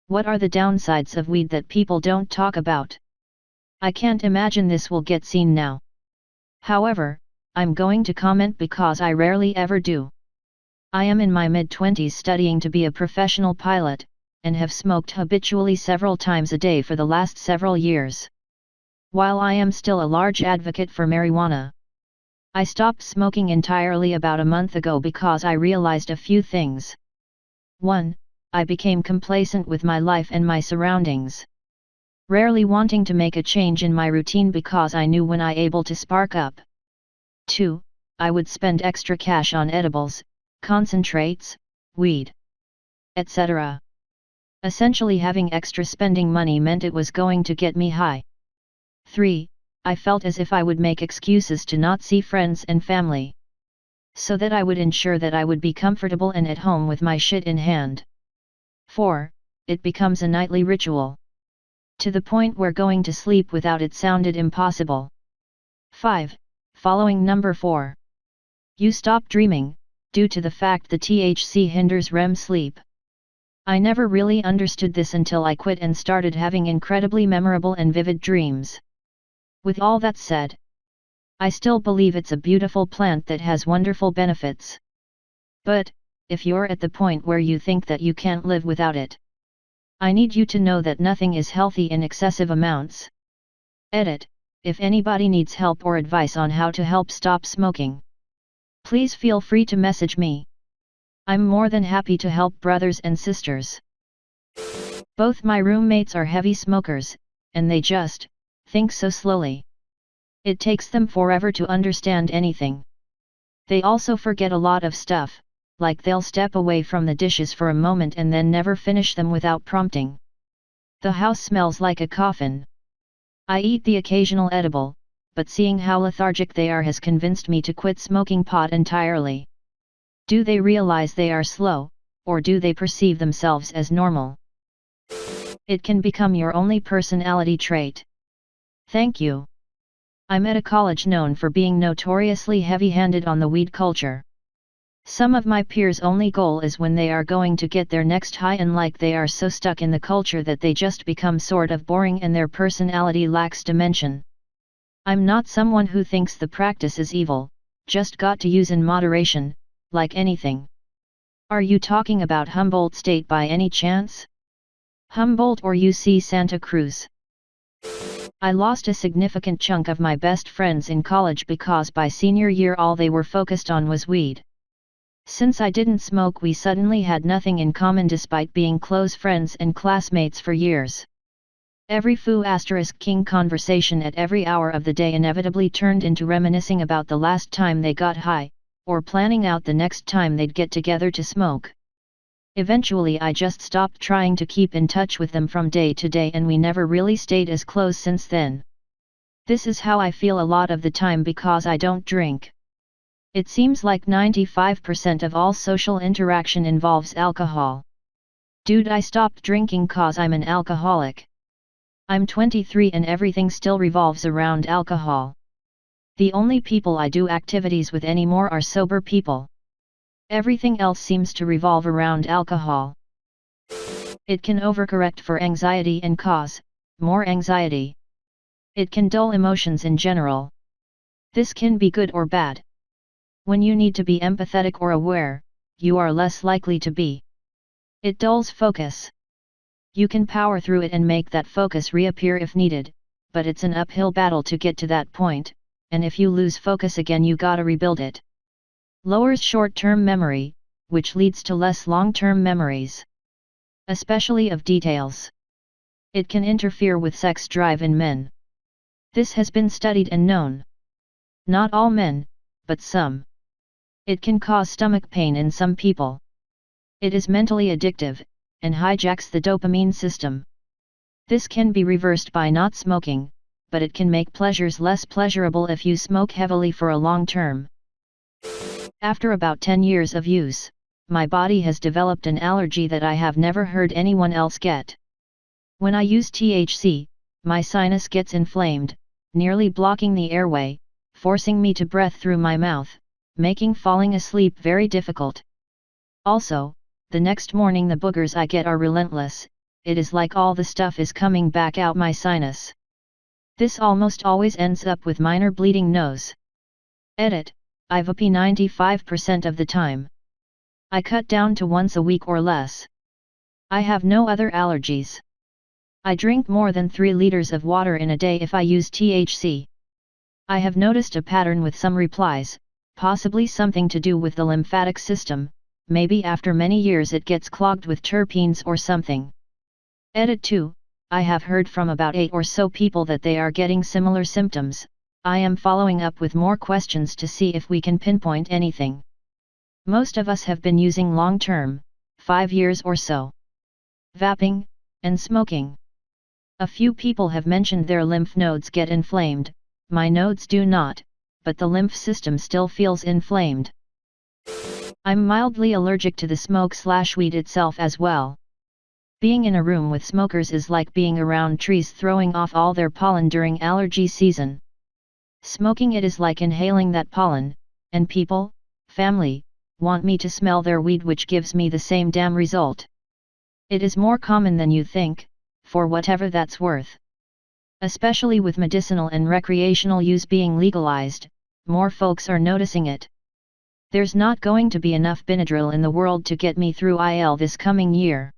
What are the downsides of weed that people don't talk about? I can't imagine this will get seen now. However, I'm going to comment because I rarely ever do. I am in my mid-20s studying to be a professional pilot, and have smoked habitually several times a day for the last several years. While I am still a large advocate for marijuana, I stopped smoking entirely about a month ago because I realized a few things. 1. I became complacent with my life and my surroundings, rarely wanting to make a change in my routine because I knew when I able to spark up. 2. I would spend extra cash on edibles, concentrates, weed, etc. Essentially having extra spending money meant it was going to get me high. 3. I felt as if I would make excuses to not see friends and family, so that I would ensure that I would be comfortable and at home with my shit in hand. 4. It becomes a nightly ritual, to the point where going to sleep without it sounded impossible. 5. Following number 4. You stop dreaming, due to the fact the THC hinders REM sleep. I never really understood this until I quit and started having incredibly memorable and vivid dreams. With all that said, I still believe it's a beautiful plant that has wonderful benefits. But, if you're at the point where you think that you can't live without it, I need you to know that nothing is healthy in excessive amounts. Edit. If anybody needs help or advice on how to help stop smoking, please feel free to message me. I'm more than happy to help brothers and sisters. Both my roommates are heavy smokers, and they just think so slowly. It takes them forever to understand anything. They also forget a lot of stuff, like they'll step away from the dishes for a moment and then never finish them without prompting. The house smells like a coffin. I eat the occasional edible, but seeing how lethargic they are has convinced me to quit smoking pot entirely. Do they realize they are slow, or do they perceive themselves as normal? It can become your only personality trait. Thank you. I'm at a college known for being notoriously heavy-handed on the weed culture. Some of my peers' only goal is when they are going to get their next high, and like they are so stuck in the culture that they just become sort of boring and their personality lacks dimension. I'm not someone who thinks the practice is evil, just got to use in moderation, like anything. Are you talking about Humboldt State by any chance? Humboldt or UC Santa Cruz? I lost a significant chunk of my best friends in college because by senior year all they were focused on was weed. Since I didn't smoke, we suddenly had nothing in common despite being close friends and classmates for years. Every *king conversation at every hour of the day inevitably turned into reminiscing about the last time they got high, or planning out the next time they'd get together to smoke. Eventually I just stopped trying to keep in touch with them from day to day, and we never really stayed as close since then. This is how I feel a lot of the time because I don't drink. It seems like 95% of all social interaction involves alcohol. Dude, I stopped drinking cause I'm an alcoholic. I'm 23 and everything still revolves around alcohol. The only people I do activities with anymore are sober people. Everything else seems to revolve around alcohol. It can overcorrect for anxiety and cause more anxiety. It can dull emotions in general. This can be good or bad. When you need to be empathetic or aware, you are less likely to be. It dulls focus. You can power through it and make that focus reappear if needed, but it's an uphill battle to get to that point, and if you lose focus again you gotta rebuild it. Lowers short-term memory, which leads to less long-term memories, especially of details. It can interfere with sex drive in men. This has been studied and known. Not all men, but some. It can cause stomach pain in some people. It is mentally addictive, and hijacks the dopamine system. This can be reversed by not smoking, but it can make pleasures less pleasurable if you smoke heavily for a long term. After about 10 years of use, my body has developed an allergy that I have never heard anyone else get. When I use THC, my sinus gets inflamed, nearly blocking the airway, forcing me to breathe through my mouth, making falling asleep very difficult. Also, the next morning the boogers I get are relentless, it is like all the stuff is coming back out my sinus. This almost always ends up with minor bleeding nose. Edit, I VP 95% of the time. I cut down to once a week or less. I have no other allergies. I drink more than 3 liters of water in a day if I use THC. I have noticed a pattern with some replies, possibly something to do with the lymphatic system, maybe after many years it gets clogged with terpenes or something. Edit 2, I have heard from about 8 or so people that they are getting similar symptoms. I am following up with more questions to see if we can pinpoint anything. Most of us have been using long-term, 5 years or so. Vaping, and smoking. A few people have mentioned their lymph nodes get inflamed, my nodes do not, but the lymph system still feels inflamed. I'm mildly allergic to the smoke/weed itself as well. Being in a room with smokers is like being around trees throwing off all their pollen during allergy season. Smoking it is like inhaling that pollen, and people, family, want me to smell their weed, which gives me the same damn result. It is more common than you think, for whatever that's worth. Especially with medicinal and recreational use being legalized, more folks are noticing it. There's not going to be enough Benadryl in the world to get me through IL this coming year.